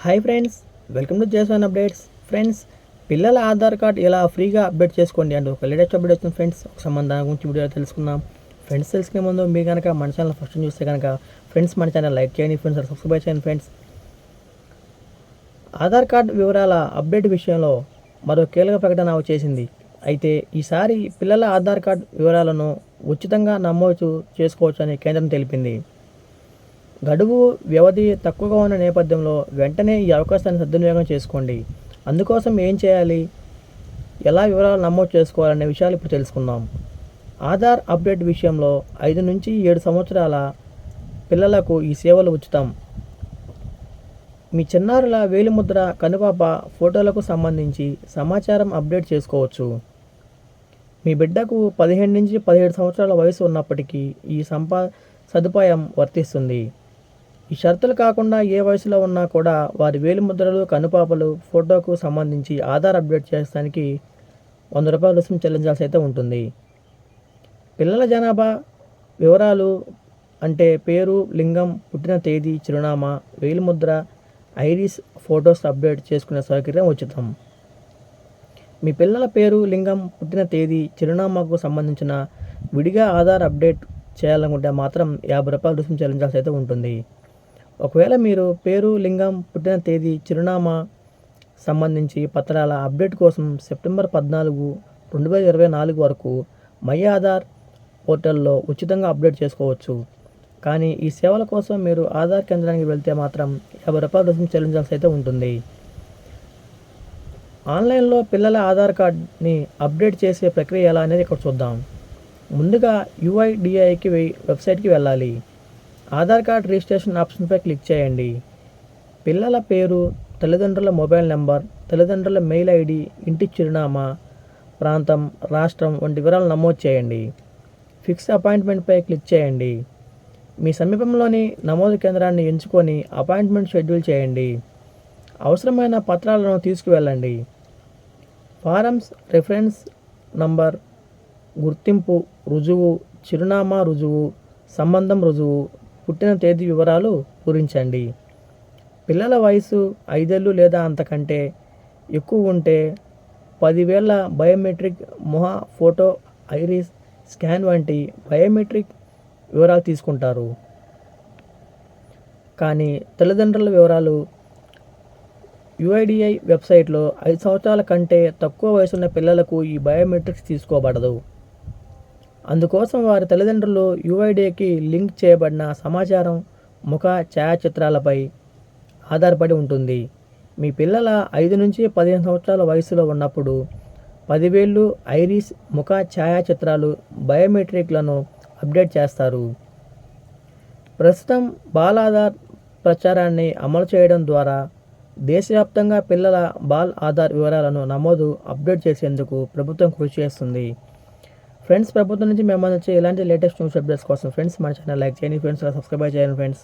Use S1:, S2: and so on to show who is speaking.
S1: Hi friends, welcome to Jason updates. Friends, పిల్లల Aadhaar card ఎలా ఫ్రీగా అప్డేట్ చేసుకోండి అంటూ ఒక లేటెస్ట్ అప్డేట్ వచ్చింది ఫ్రెండ్స్. ఒకసారి మన దాని గురించి వీడియో తెలుసుకుందాం. ఫ్రెండ్స్, తెలుసుకునే ముందు మీరు కనుక మన ఛానల్ ఫస్ట్ చూస్తే కనుక ఫ్రెండ్స్ మన ఛానల్ లైక్ చేయండి, ఫ్రెండ్స్ సబ్స్క్రైబ్ చేయండి. ఫ్రెండ్స్, ఆధార్ కార్డ్ వివరాల అప్డేట్ విషయంలో మరో కీలక ప్రకటన వచ్చేసింది. అయితే ఈసారి పిల్లల ఆధార్ కార్డ్ వివరాలను ఉచితంగా నమోదు చేసుకోవచ్చని కేంద్రం తెలిపింది. గడువు వ్యవధి తక్కువగా ఉన్న నేపథ్యంలో వెంటనే ఈ అవకాశాన్ని సద్వినియోగం చేసుకోండి. అందుకోసం ఏం చేయాలి, ఎలా వివరాలు నమోదు చేసుకోవాలనే విషయాలు ఇప్పుడు తెలుసుకుందాం. ఆధార్ అప్డేట్ విషయంలో 5 నుంచి 7 సంవత్సరాల పిల్లలకు ఈ సేవలు ఉచితం. మీ చిన్నారుల వేలిముద్ర, కనుపాప ఫోటోలకు సంబంధించి సమాచారం అప్డేట్ చేసుకోవచ్చు. మీ బిడ్డకు 15 నుంచి 17 సంవత్సరాల వయసు ఉన్నప్పటికీ ఈ సదుపాయం వర్తిస్తుంది. ఈ షరతులు కాకుండా ఏ వయసులో ఉన్నా కూడా వారి వేలిముద్రలు, కనుపాపలు ఫోటోకు సంబంధించి ఆధార్ అప్డేట్ చేయడానికి ₹100 రుసుము చెల్లించాల్సి అయితే ఉంటుంది. పిల్లల జనాభా వివరాలు అంటే పేరు, లింగం, పుట్టిన తేదీ, చిరునామా, వేలిముద్ర, ఐరిస్ ఫోటోస్ అప్డేట్ చేసుకునే సౌకర్యం ఉచితం. మీ పిల్లల పేరు, లింగం, పుట్టిన తేదీ, చిరునామాకు సంబంధించిన విడిగా ఆధార్ అప్డేట్ చేయాలనుకుంటే మాత్రం ₹50 రుసుము చెల్లించాల్సి అయితే ఉంటుంది. ఒకవేళ మీరు పేరు, లింగం, పుట్టిన తేదీ, చిరునామా సంబంధించి పత్రాల అప్డేట్ కోసం సెప్టెంబర్ 14, 2024 వరకు మై ఆధార్ పోర్టల్లో ఉచితంగా అప్డేట్ చేసుకోవచ్చు. కానీ ఈ సేవల కోసం మీరు ఆధార్ కేంద్రానికి వెళ్తే మాత్రం ₹50 రుసుము చెల్లించాల్సి అయితే ఉంటుంది. ఆన్లైన్లో పిల్లల ఆధార్ కార్డ్ని అప్డేట్ చేసే ప్రక్రియ ఎలా అనేది ఇక్కడ చూద్దాం. ముందుగా UIDAIకి వెబ్సైట్కి వెళ్ళాలి. ఆధార్ కార్డ్ రిజిస్ట్రేషన్ ఆప్షన్పై క్లిక్ చేయండి. పిల్లల పేరు, తల్లిదండ్రుల మొబైల్ నెంబర్, తల్లిదండ్రుల మెయిల్ ID, ఇంటి చిరునామా, ప్రాంతం, రాష్ట్రం వంటి వివరాలు నమోదు చేయండి. ఫిక్స్ అపాయింట్మెంట్పై క్లిక్ చేయండి. మీ సమీపంలోని నమోదు కేంద్రాన్ని ఎంచుకొని అపాయింట్మెంట్ షెడ్యూల్ చేయండి. అవసరమైన పత్రాలను తీసుకువెళ్ళండి. ఫారమ్స్, రిఫరెన్స్ నంబర్, గుర్తింపు రుజువు, చిరునామా రుజువు, సంబంధం రుజువు, పుట్టిన తేదీ వివరాలు పూరించండి. పిల్లల వయసు 5 ఏళ్ళు లేదా అంతకంటే ఎక్కువ ఉంటే 10 వేల బయోమెట్రిక్ మొహ ఫోటో, ఐరిస్ స్కాన్ వంటి బయోమెట్రిక్ వివరాలు తీసుకుంటారు. కానీ తల్లిదండ్రుల వివరాలు UIDAI వెబ్సైట్లో 5 సంవత్సరాల కంటే తక్కువ వయసున్న పిల్లలకు ఈ బయోమెట్రిక్స్ తీసుకోబడదు. అందుకోసం వారి తల్లిదండ్రులు UIDAIకి లింక్ చేయబడిన సమాచారం ముఖ ఛాయాచిత్రాలపై ఆధారపడి ఉంటుంది. మీ పిల్లల 5 నుంచి 15 సంవత్సరాల వయసులో ఉన్నప్పుడు 10,000 ఐరిస్ ముఖ ఛాయాచిత్రాలు బయోమెట్రిక్లను అప్డేట్ చేస్తారు. ప్రస్తుతం బాల్ ప్రచారాన్ని అమలు చేయడం ద్వారా దేశవ్యాప్తంగా పిల్లల బాల్ ఆధార్ వివరాలను నమోదు, అప్డేట్ చేసేందుకు ప్రభుత్వం కృషి చేస్తుంది. ఫ్రెండ్స్, ప్రభుత్వం నుంచి మేము వచ్చే ఇలాంటి లేటెస్ట్ న్యూస్ అప్డేట్స్ కోసం ఫ్రెండ్స్ మన ఛానల్ లైక్ చేయండి, ఫ్రెండ్స్ సబ్స్క్రైబ్ చేయండి ఫ్రెండ్స్.